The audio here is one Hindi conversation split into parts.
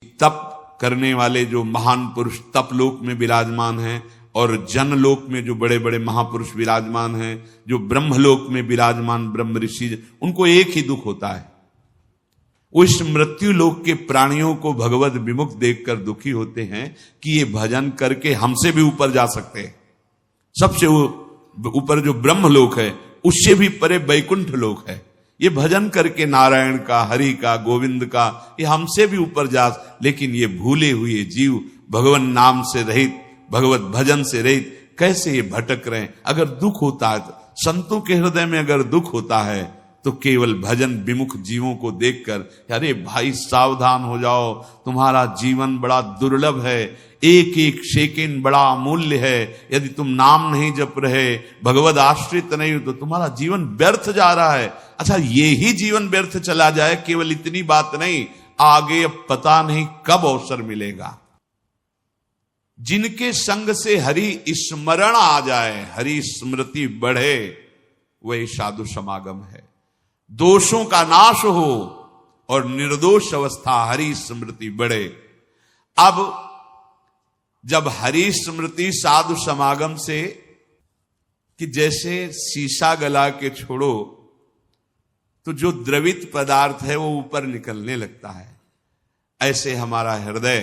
तप करने वाले जो महान पुरुष तपलोक में विराजमान हैं और जनलोक में जो बड़े बड़े महापुरुष विराजमान हैं, जो ब्रह्मलोक में विराजमान ब्रह्म ऋषि, उनको एक ही दुख होता है। वो इस मृत्यु लोक के प्राणियों को भगवत विमुख देखकर दुखी होते हैं कि ये भजन करके हमसे भी ऊपर जा सकते हैं। सबसे ऊपर जो ब्रह्मलोक है उससे भी परे वैकुंठ लोक है। ये भजन करके नारायण का, हरि का, गोविंद का, ये हमसे भी ऊपर जा, लेकिन ये भूले हुए जीव भगवान नाम से रहित, भगवत भजन से रहित कैसे ये भटक रहे हैं। अगर दुख होता है, संतों के हृदय में अगर दुख होता है तो केवल भजन विमुख जीवों को देखकर, अरे भाई सावधान हो जाओ, तुम्हारा जीवन बड़ा दुर्लभ है, एक एक सेकंड बड़ा अमूल्य है। यदि तुम नाम नहीं जप रहे, भगवत आश्रित नहीं हो, तो तुम्हारा जीवन व्यर्थ जा रहा है। अच्छा, ये ही जीवन व्यर्थ चला जाए, केवल इतनी बात नहीं, आगे अब पता नहीं कब अवसर मिलेगा। जिनके संग से हरि स्मरण आ जाए, हरि स्मृति बढ़े, वही साधु समागम है। दोषों का नाश हो और निर्दोष अवस्था हरि स्मृति बढ़े। अब जब हरि स्मृति साधु समागम से, कि जैसे शीशा गला के छोड़ो तो जो द्रवित पदार्थ है वो ऊपर निकलने लगता है, ऐसे हमारा हृदय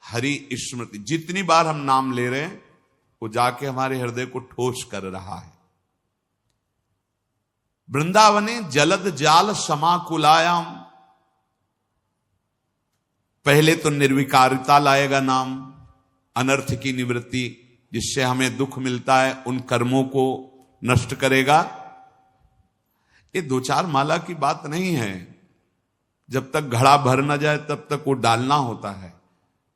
हरि स्मृति, जितनी बार हम नाम ले रहे हैं वो जाके हमारे हृदय को ठोस कर रहा है। वृंदावने जलद जाल समाकुलायाम, पहले तो निर्विकारिता लाएगा नाम, अनर्थ की निवृत्ति, जिससे हमें दुख मिलता है उन कर्मों को नष्ट करेगा। ये दो चार माला की बात नहीं है। जब तक घड़ा भर न जाए तब तक वो डालना होता है।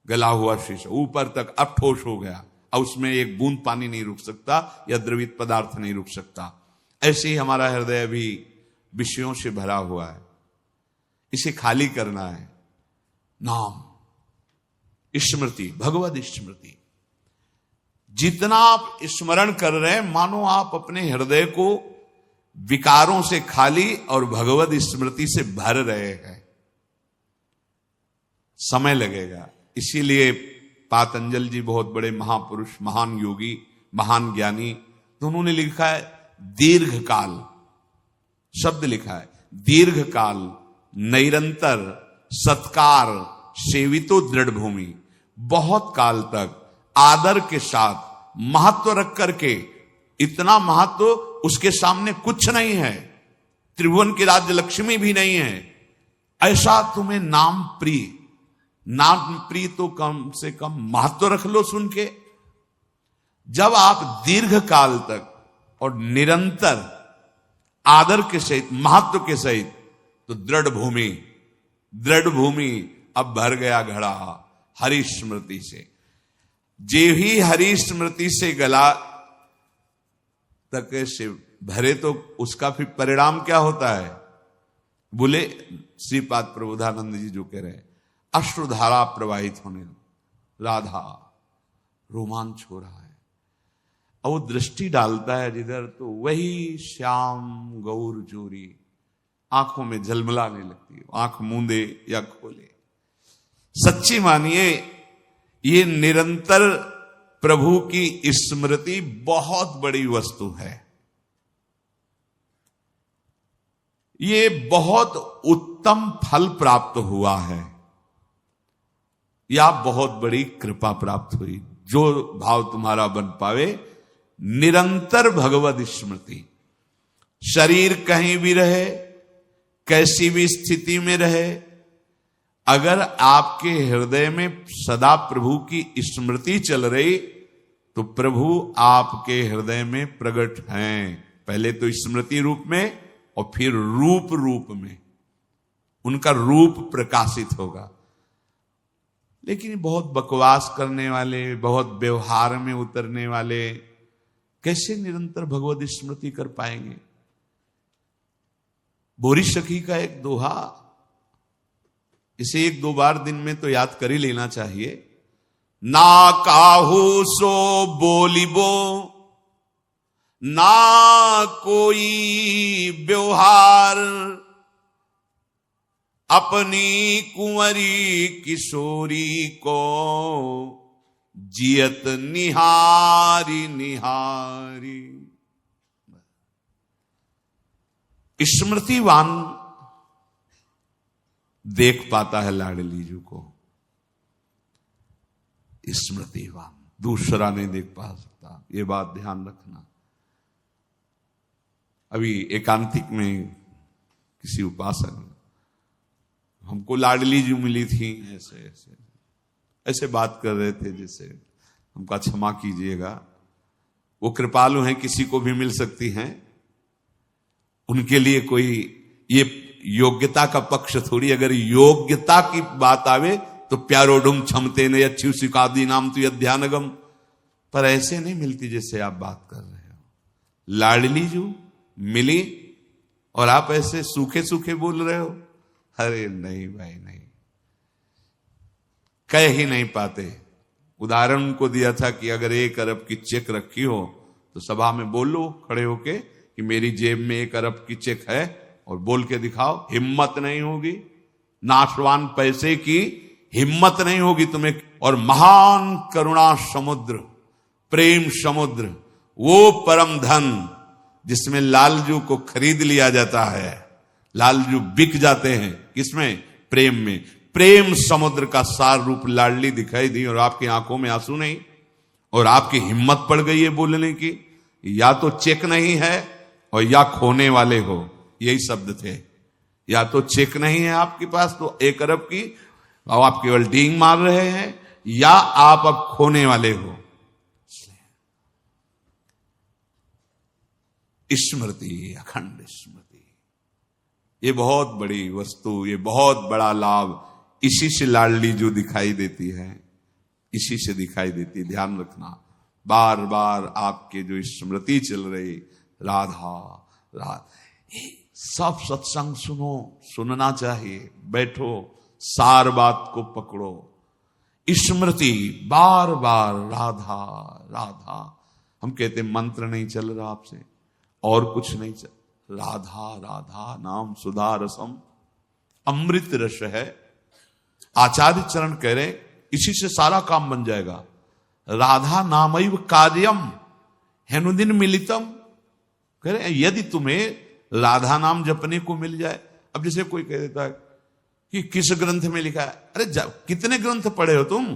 गला हुआ शीशा ऊपर तक अब ठोस हो गया, अब उसमें एक बूंद पानी नहीं रुक सकता या द्रवित पदार्थ नहीं रुक सकता। ऐसे ही हमारा हृदय भी विषयों से भरा हुआ है, इसे खाली करना है। नाम, स्मृति, भगवत स्मृति, जितना आप स्मरण कर रहे हैं मानो आप अपने हृदय को विकारों से खाली और भगवत स्मृति से भर रहे हैं। समय लगेगा। इसीलिए पातंजल जी बहुत बड़े महापुरुष, महान योगी, महान ज्ञानी, तो उन्होंने लिखा है दीर्घ काल, शब्द लिखा है दीर्घ काल, निरंतर सत्कार सेवितो दृढ़ भूमि, बहुत काल तक आदर के साथ महत्व रख करके, इतना महत्व उसके सामने कुछ नहीं है, त्रिभुवन की राज्य लक्ष्मी भी नहीं है, ऐसा तुम्हें नाम प्रिय, नाम प्रिय तो कम से कम महत्व रख लो सुन के। जब आप दीर्घ काल तक और निरंतर आदर के सहित, महत्व के सहित, तो दृढ़ भूमि, दृढ़ भूमि अब भर गया घड़ा हरि स्मृति से। जे ही हरि स्मृति से गला तक से भरे तो उसका फिर परिणाम क्या होता है? बोले श्रीपाद प्रबोधानंद जी जो कह रहे हैं, अश्रुधारा प्रवाहित होने, राधा रोमांच हो रहा है। और वो दृष्टि डालता है जिधर, तो वही श्याम गौर जोरी आंखों में झलमलाने लगती है, आंख मूंदे या खोले। सच्ची मानिए, ये निरंतर प्रभु की स्मृति बहुत बड़ी वस्तु है। ये बहुत उत्तम फल प्राप्त हुआ है, या बहुत बड़ी कृपा प्राप्त हुई। जो भाव तुम्हारा बन पावे, निरंतर भगवत स्मृति, शरीर कहीं भी रहे, कैसी भी स्थिति में रहे, अगर आपके हृदय में सदा प्रभु की स्मृति चल रही तो प्रभु आपके हृदय में प्रकट हैं। पहले तो स्मृति रूप में और फिर रूप रूप में उनका रूप प्रकाशित होगा। लेकिन बहुत बकवास करने वाले, बहुत व्यवहार में उतरने वाले कैसे निरंतर भगवत स्मृति कर पाएंगे? बोरी सखी का एक दोहा, इसे एक दो बार दिन में तो याद कर ही लेना चाहिए। ना काहू सो बोलिबो, ना कोई व्यवहार, अपनी कुंवरी किशोरी को जियत निहारी निहारी। स्मृतिवान देख पाता है लाडली जी को, स्मृतिवान दूसरा नहीं देख पा सकता, ये बात ध्यान रखना। अभी एकांतिक में किसी उपासक हमको लाडली जी मिली थी, ऐसे ऐसे ऐसे बात कर रहे थे, जैसे हमका क्षमा कीजिएगा, वो कृपालु हैं, किसी को भी मिल सकती हैं, उनके लिए कोई ये योग्यता का पक्ष थोड़ी। अगर योग्यता की बात आवे तो प्यारोडुम क्षमते ने अच्छी सिकादी नाम तो अध्यानगम, पर ऐसे नहीं मिलती जैसे आप बात कर रहे हो। लाडली जी मिली और आप ऐसे सूखे सूखे बोल रहे हो, अरे नहीं भाई नहीं, कह ही नहीं पाते। उदाहरण को दिया था कि अगर 1 अरब की चेक रखी हो तो सभा में बोलो खड़े होके कि मेरी जेब में 1 अरब की चेक है, और बोल के दिखाओ, हिम्मत नहीं होगी, नाशवान पैसे की हिम्मत नहीं होगी तुम्हें। और महान करुणा समुद्र, प्रेम समुद्र, वो परम धन जिसमें लालजू को खरीद लिया जाता है, लालजू बिक जाते हैं, किसमें? प्रेम में। प्रेम समुद्र का सार रूप लाडली दिखाई दी और आपकी आंखों में आंसू नहीं, और आपकी हिम्मत पड़ गई है बोलने की, या तो चेक नहीं है और या खोने वाले हो, यही शब्द थे। या तो चेक नहीं है आपके पास तो 1 अरब की, और आप केवल डींग मार रहे हैं, या आप अब खोने वाले हो। स्मृति, अखंड स्मृति, ये बहुत बड़ी वस्तु, ये बहुत बड़ा लाभ, इसी से लाडली जो दिखाई देती है, इसी से दिखाई देती है। ध्यान रखना, बार बार आपके जो स्मृति चल रही, राधा राधा, सब सत्संग सुनो, सुनना चाहिए, बैठो, सार बात को पकड़ो, स्मृति बार बार राधा राधा। हम कहते मंत्र नहीं चल रहा आपसे, और कुछ नहीं चल, राधा राधा नाम सुधा रसम, अमृत रस है। आचार्य चरण कह रहे इसी से सारा काम बन जाएगा। राधा नामैव कार्यम हेनुदिन मिलितम, कह रहे यदि तुम्हें राधा नाम जपने को मिल जाए। अब जैसे कोई कह देता है कि किस ग्रंथ में लिखा है, अरे कितने ग्रंथ पढ़े हो तुम,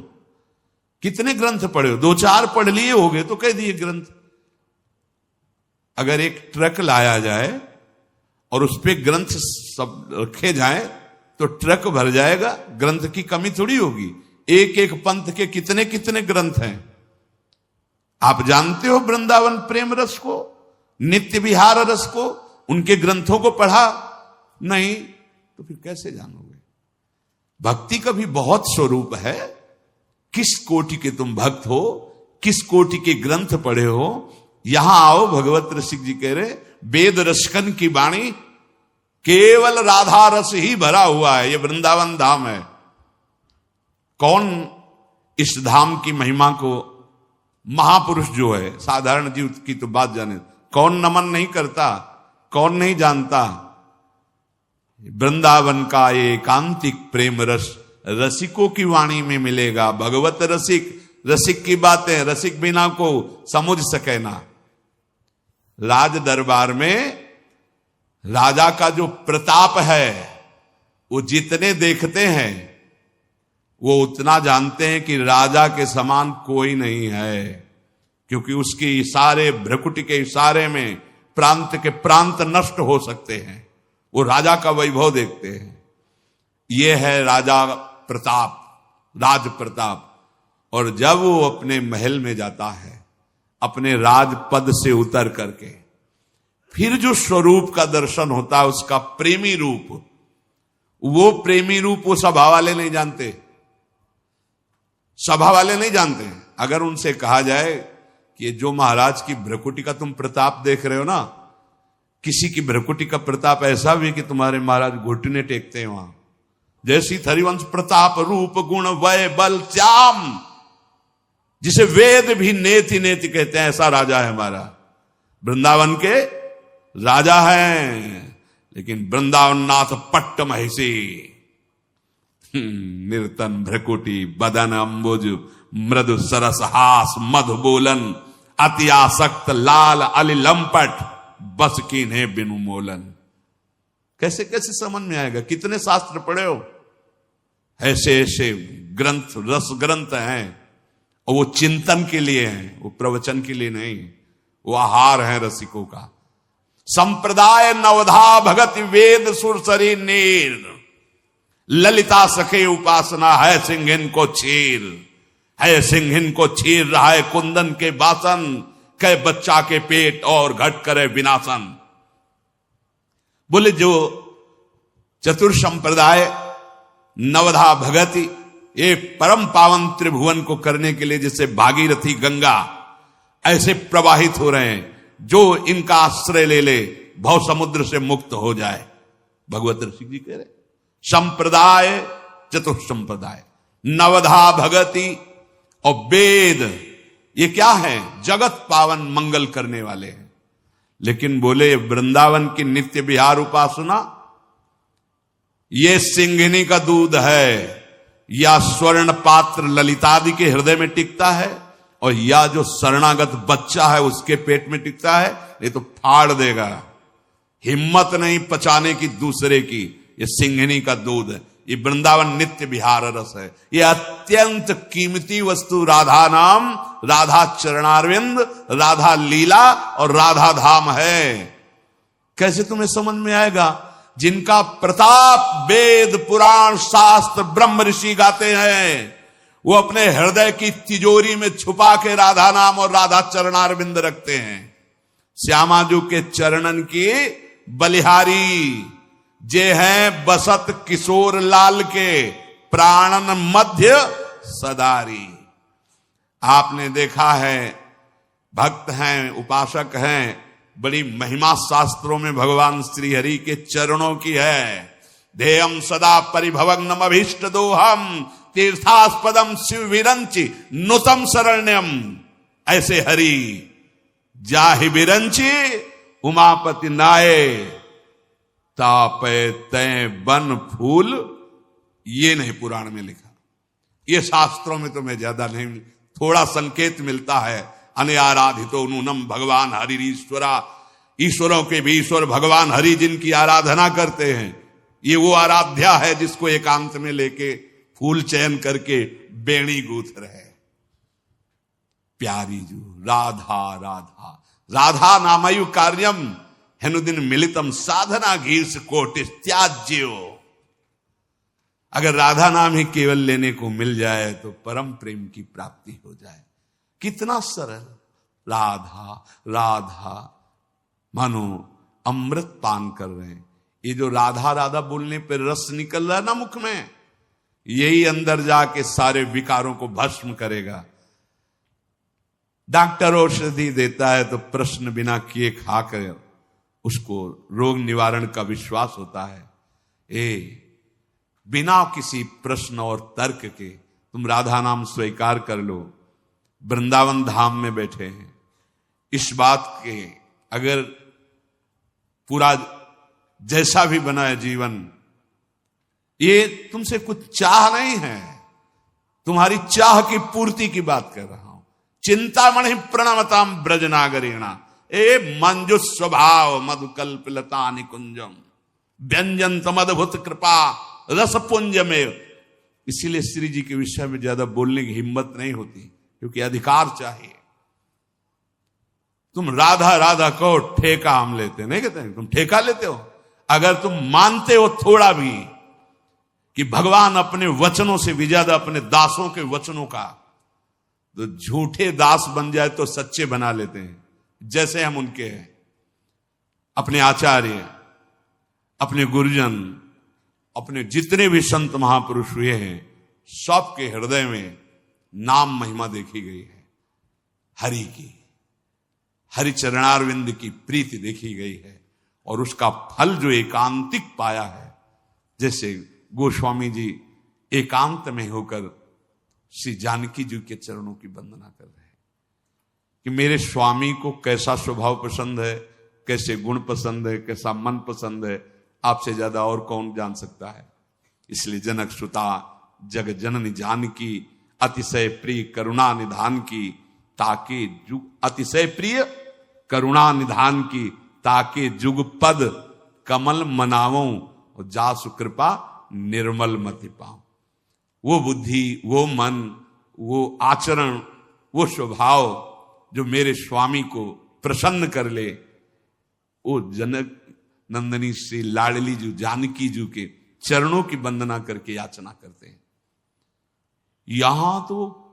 कितने ग्रंथ पढ़े हो? 2-4 पढ़ लिए होगे तो कह दिए ग्रंथ। अगर एक ट्रक लाया जाए और उस पे ग्रंथ सब रखे जाए तो ट्रक भर जाएगा, ग्रंथ की कमी थोड़ी होगी। एक एक पंथ के कितने कितने ग्रंथ हैं। आप जानते हो वृंदावन प्रेम रस को, नित्य विहार रस को, उनके ग्रंथों को पढ़ा नहीं तो फिर कैसे जानोगे? भक्ति का भी बहुत स्वरूप है। किस कोटि के तुम भक्त हो, किस कोटि के ग्रंथ पढ़े हो, यहां आओ। भगवत रसिक जी कह रहे वेद रसकन की वाणी, केवल राधा रस ही भरा हुआ है। ये वृंदावन धाम है। कौन इस धाम की महिमा को, महापुरुष जो है, साधारण जीव की तो बात जाने, कौन नमन नहीं करता, कौन नहीं जानता? वृंदावन का एकांतिक प्रेम रस रसिकों की वाणी में मिलेगा। भगवत रसिक, रसिक की बातें रसिक बिना को समझ सके ना। राज दरबार में राजा का जो प्रताप है, वो जितने देखते हैं वो उतना जानते हैं कि राजा के समान कोई नहीं है, क्योंकि उसके इशारे, भ्रकुटी के इशारे में प्रांत के प्रांत नष्ट हो सकते हैं। वो राजा का वैभव देखते हैं। ये है राजा प्रताप, राज प्रताप। और जब वो अपने महल में जाता है, अपने राजपद से उतर करके, फिर जो स्वरूप का दर्शन होता है, उसका प्रेमी रूप, वो प्रेमी रूप वो सभा वाले नहीं जानते। सभा वाले नहीं जानते। अगर उनसे कहा जाए कि ये जो महाराज की भ्रकुटी का तुम प्रताप देख रहे हो ना, किसी की भ्रकुटी का प्रताप ऐसा भी कि तुम्हारे महाराज घुटने टेकते हैं वहां, जैसी हरिवंश प्रताप रूप गुण वय बल श्याम, जिसे वेद भी नेति नेति कहते हैं, ऐसा राजा है हमारा। वृंदावन के राजा हैं, लेकिन वृंदावन नाथ पट्ट महिषी, निर्तन भ्रकुटी बदन अंबुज मृदु सरस हास मधु बोलन अति आसक्त लाल अली लंपट बस कीन्हे बिनु मोलन। कैसे कैसे समझ में आएगा? कितने शास्त्र पढ़े हो? ऐसे ऐसे ग्रंथ, रस ग्रंथ हैं, और वो चिंतन के लिए हैं, वो प्रवचन के लिए नहीं। वो आहार है रसिकों का। संप्रदाय नवधा भगत वेद सुरसरी नीर ललिता सखे उपासना है सिंहिन को चीर, है सिंहिन को चीर रहा है कुंदन के बासन, कै बच्चा के पेट और घट करे विनाशन। बोले जो चतुर संप्रदाय नवधा भगति, ये परम पावन त्रिभुवन को करने के लिए जैसे भागीरथी गंगा ऐसे प्रवाहित हो रहे हैं, जो इनका आश्रय ले ले भव समुद्र से मुक्त हो जाए। भगवत ऋषि जी कह रहे संप्रदाय चतुर संप्रदाय नवधा भगति और वेद, ये क्या है? जगत पावन मंगल करने वाले हैं। लेकिन बोले वृंदावन की नित्य विहार उपासना ये सिंहिनी का दूध है, या स्वर्ण पात्र ललितादि के हृदय में टिकता है, और या जो शरणागत बच्चा है उसके पेट में टिकता है, ये तो फाड़ देगा। हिम्मत नहीं पचाने की दूसरे की। ये सिंहिनी का दूध है, ये वृंदावन नित्य विहार रस है। ये अत्यंत कीमती वस्तु राधा नाम, राधा चरणारविंद, राधा लीला और राधा धाम है। कैसे तुम्हें समझ में आएगा? जिनका प्रताप वेद पुराण शास्त्र ब्रह्म ऋषि गाते हैं, वो अपने हृदय की तिजोरी में छुपा के राधा नाम और राधा चरणारविंद रखते हैं। श्यामाजू के चरणन की बलिहारी जे हैं बसत किशोर लाल के प्राणन मध्य सदारी। आपने देखा है, भक्त हैं, उपासक हैं, बड़ी महिमा शास्त्रों में भगवान श्री हरि के चरणों की है। ध्येयम सदा परिभवग्नम अभीष्ट दोहम तीर्थास्पदम शिव विरंचि नुतम शरण्यम। ऐसे हरि जाहि विरंचि उमापति नाये तापे तय बन फूल। ये नहीं पुराण में लिखा, ये शास्त्रों में तो मैं ज्यादा नहीं, थोड़ा संकेत मिलता है। अनआराधितो नूनम भगवान हरि ईश्वरा, ईश्वरों के भी ईश्वर भगवान हरि जिनकी आराधना करते हैं, ये वो आराध्या है जिसको एकांत में लेके फूल चयन करके बेणी गूंथ रहे। प्यारी जू राधा राधा राधा नामयु कार्यम हेनुदिन मिलितम साधना घीर्ष कोटिस त्याज्यो। अगर राधा नाम ही केवल लेने को मिल जाए तो परम प्रेम की प्राप्ति हो जाए। कितना सरल, राधा राधा, मानो अमृत पान कर रहे हैं। ये जो राधा राधा बोलने पर रस निकल रहा है ना मुख में, यही अंदर जाके सारे विकारों को भस्म करेगा। डॉक्टर औषधि देता है तो प्रश्न बिना किए खाकर उसको रोग निवारण का विश्वास होता है। बिना किसी प्रश्न और तर्क के तुम राधा नाम स्वीकार कर लो। वृंदावन धाम में बैठे हैं, इस बात के अगर पूरा जैसा भी बना है जीवन, ये तुमसे कुछ चाह नहीं है, तुम्हारी चाह की पूर्ति की बात कर रहा हूं। चिंतामणि प्रणमताम ब्रजनागरीणा ए मंजु स्वभाव मधुकल्पलता निकुंजम व्यंजन तमद्भुत कृपा रसपुंज में। इसीलिए श्री जी के विषय में ज्यादा बोलने की हिम्मत नहीं होती, क्योंकि अधिकार चाहिए। तुम राधा राधा कहो, ठेका हम लेते नहीं कहते हैं, तुम ठेका लेते हो। अगर तुम मानते हो थोड़ा भी कि भगवान अपने वचनों से भी ज्यादा अपने दासों के वचनों का, तो झूठे दास बन जाए तो सच्चे बना लेते हैं। जैसे हम उनके हैं, अपने आचार्य, अपने गुरुजन, अपने जितने भी संत महापुरुष हुए हैं, सबके हृदय में नाम महिमा देखी गई है। हरि की, हरि चरणारविंद की प्रीति देखी गई है, और उसका फल जो एकांतिक पाया है। जैसे गोस्वामी जी एकांत में होकर श्री जानकी जी के चरणों की वंदना कर रहे हैं कि मेरे स्वामी को कैसा स्वभाव पसंद है, कैसे गुण पसंद है, कैसा मन पसंद है, आपसे ज्यादा और कौन जान सकता है। इसलिए जनक सुता जग जननी जानकी अतिशय प्रिय करुणा निधान की, ताके जुग अतिशय प्रिय करुणा निधान की, ताके जुग पद कमल मनावों और जासु कृपा निर्मल मति पाऊं। वो बुद्धि, वो मन, वो आचरण, वो स्वभाव जो मेरे स्वामी को प्रसन्न कर ले, वो जनक नंदनी श्री लाडली जी जानकी जी के चरणों की वंदना करके याचना करते हैं। यहां तो